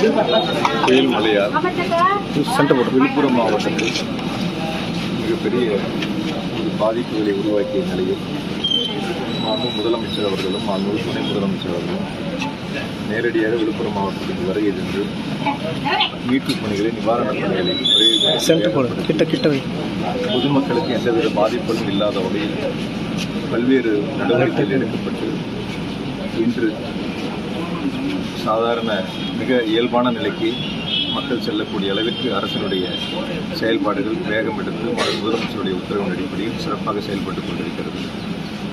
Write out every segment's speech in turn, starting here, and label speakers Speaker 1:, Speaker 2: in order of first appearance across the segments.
Speaker 1: புயல் மழையால் விழுப்புரம் மாவட்டத்தில் மிகப்பெரிய பாதிப்புகளை உருவாக்கிய நிலையில் மாண்பு முதலமைச்சர் அவர்களும் மாண்பு துணை முதலமைச்சர் அவர்களும் நேரடியாக விழுப்புரம் மாவட்டத்துக்கு வருகை சென்று மீட்புப் பணிகளை நிவாரணப் பணிகளை பொதுமக்களுக்கு எந்தவித பாதிப்புகளும் இல்லாத வகையில் பல்வேறு நடவடிக்கைகள் எடுக்கப்பட்டு இன்று சாதாரண மிக இயல்பான நிலைக்கு மக்கள் செல்லக்கூடிய அளவிற்கு அரசினுடைய செயல்பாடுகள் வேகம் எடுத்து முதலமைச்சருடைய உத்தரவின் அடிப்படையில் சிறப்பாக செயல்பட்டுக் கொண்டிருக்கிறது.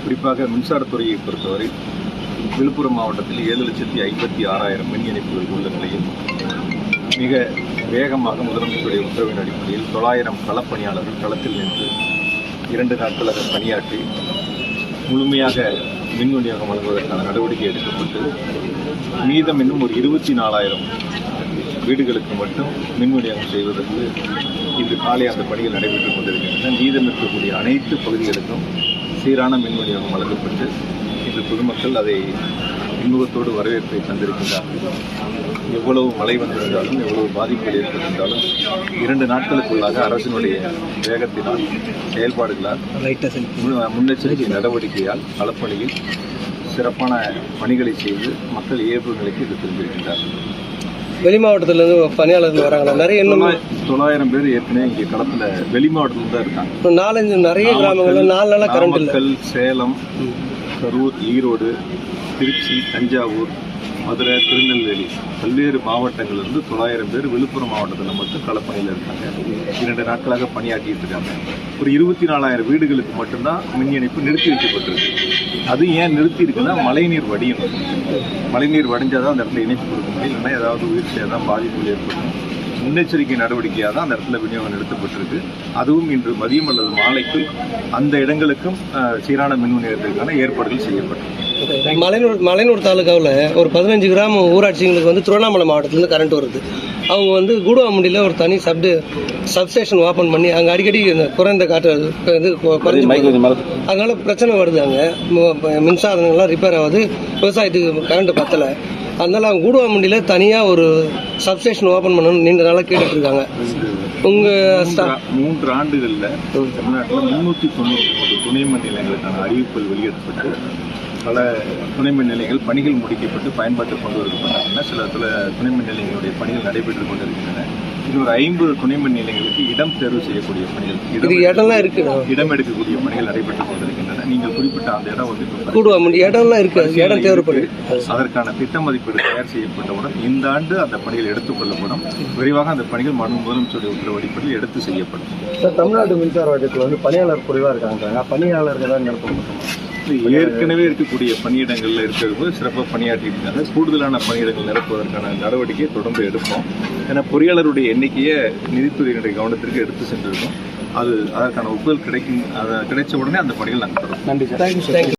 Speaker 1: குறிப்பாக மின்சாரத்துறையை பொறுத்தவரை விழுப்புரம் மாவட்டத்தில் 7,56,000 மின் இணைப்புகள் உள்ள நிலையில் மிக வேகமாக முதலமைச்சருடைய உத்தரவின் அடிப்படையில் 900 களப்பணியாளர்கள் களத்தில் நின்று 2 நாட்களாக பணியாற்றி முழுமையாக மின் விநியோகம் வழங்குவதற்கான நடவடிக்கை எடுக்கப்பட்டு மீதம் இன்னும் ஒரு 24,000 வீடுகளுக்கு மட்டும் மின் விநியோகம் செய்வதற்கு இன்று காலை அந்த பணிகள் நடைபெற்றுக் கொண்டிருக்கின்றன. மீதம் இருக்கக்கூடிய அனைத்து பகுதிகளுக்கும் சீரான மின் விநியோகம் வழங்கப்பட்டு இன்று பொதுமக்கள் அதை இன்முகத்தோடு வரவேற்பை தந்திருக்கின்றார்கள். எவ்வளவு மழை வந்திருந்தாலும் எவ்வளவு பாதிப்புகள் ஏற்பட்டிருந்தாலும் 2 நாட்களுக்குள்ளாக அரசினுடைய வேகத்தினால் செயல்பாடுகளால் முன்னெச்சரிக்கை நடவடிக்கையால் களப்பணியில் சிறப்பான பணிகளை செய்து மக்கள் இயல்பு நிலைக்கு இது திரும்பியிருக்கின்றார்கள்.
Speaker 2: வெளி மாவட்டத்திலிருந்து பணியாளர்கள் வராங்களா? நிறைய
Speaker 1: 900 பேர் ஏற்கனவே இங்கே களத்தில் வெளி மாவட்டத்தில் தான் இருக்காங்க.
Speaker 2: 4-5 நிறைய கிராமங்கள் 4 நாளாக கரண்ட் இல்லை.
Speaker 1: சேலம், கரூர், ஈரோடு, திருச்சி, தஞ்சாவூர், மதுரை, திருநெல்வேலி பல்வேறு மாவட்டங்களிலிருந்து 900 பேர் விழுப்புரம் மாவட்டத்தில் மட்டும் களப்பணியில் இருக்காங்க. 2 நாட்களாக பணியாற்றிட்டு இருக்காங்க. ஒரு 24,000 வீடுகளுக்கு மட்டும்தான் மின் இணைப்பு நிறுத்தி வைக்கப்பட்டிருக்கு. அது ஏன் நிறுத்தி இருக்குன்னா மழைநீர் வடியும். மழைநீர் வடிஞ்சாதான் அந்த இடத்துல இணைப்பு கொடுக்க முடியும். இல்லைன்னா ஏதாவது உயிர் சேதம் பாதிப்புகள் ஏற்படும். முன்னெச்சரிக்கை நடவடிக்கையாக தான் அந்த இடத்துல விநியோகம் நிறுத்தப்பட்டிருக்கு. அதுவும் இன்று மதியம் அல்லது மாலைக்குள் அந்த இடங்களுக்கும் சீரான மின் விநியோகத்திற்கான ஏற்பாடுகள் செய்யப்பட்டிருக்கு.
Speaker 2: மலையனூர் தாலுகாவில் ஒரு 15 கிராம ஊராட்சிகளுக்கு வந்து திருவண்ணாமலை மாவட்டத்திலேருந்து கரண்ட் வருது. அவங்க வந்து கூடுவாமுண்டியில் ஒரு தனி சப்ஸ்டேஷன் ஓப்பன் பண்ணி அங்கே அடிக்கடி குறைந்த காற்று இது அதனால பிரச்சனை வருது. அங்கே மின்சாதனங்கள்லாம் ரிப்பேர் ஆகுது. விவசாயத்துக்கு கரண்ட் பத்தலை. அதனால அவங்க கூடுவாமுண்டியில் தனியாக ஒரு சப்ஸ்டேஷன் ஓப்பன் பண்ணணும்னு நீண்ட நாளாக கேட்டுட்ருக்காங்க. உங்கள்
Speaker 1: 3 ஆண்டுகளில் தமிழ்நாட்டில் 393 துணை மின் நிலையங்களுக்கான அறிவிப்புகள் வெளியிடப்பட்டு பல துணை மின் நிலையங்கள் பணிகள் முடிக்கப்பட்டு பயன்பாட்டில் கொண்டு வரப்பட்டாங்கன்னா சில இடத்துல துணை மின் நிலையங்களுடைய பணிகள் நடைபெற்றுக் கொண்டிருக்கின்றன. இன்னொரு 50 துணை மின் நிலையங்களுக்கு இடம் தேர்வு செய்யக்கூடிய பணிகள் இடம் எடுக்கக்கூடிய பணிகள் நடைபெற்றுக் கொண்டிருக்கின்றன. நீங்கள் குறிப்பிட்ட அந்த இடம் வந்து
Speaker 2: இடம்லாம் இருக்கு. இடம் தேவைப்படும்.
Speaker 1: அதற்கான திட்ட மதிப்பீடு தயார் செய்யப்பட்டவுடன் இந்த ஆண்டு அந்த பணிகள் எடுத்துக் கொள்ளப்படும். விரைவாக அந்த பணிகள் முதலமைச்சருடைய உத்தரவு அடிப்படையில் எடுத்து செய்யப்படும்.
Speaker 2: தமிழ்நாடு மின்சார வாரியத்தில் வந்து பணியாளர் குறைவாக இருக்காங்க. பணியாளர்கள் தான் நிரப்ப
Speaker 1: ஏற்கனவே இருக்கக்கூடிய பணியிடங்களில் இருக்கிறது சிறப்பாக பணியாற்றிட்டு இருக்காங்க. கூடுதலான பணியிடங்கள் நிரப்புவதற்கான நடவடிக்கையை தொடர்ந்து எடுப்போம். ஏன்னா பொறியாளருடைய எண்ணிக்கையை நிதித்துறையினுடைய கவனத்திற்கு எடுத்து சென்றிருக்கோம். அதற்கான ஒப்புதல் கிடைச்ச உடனே அந்த பணிகள் நாங்கள் தொடரும்.
Speaker 2: நன்றி சார்.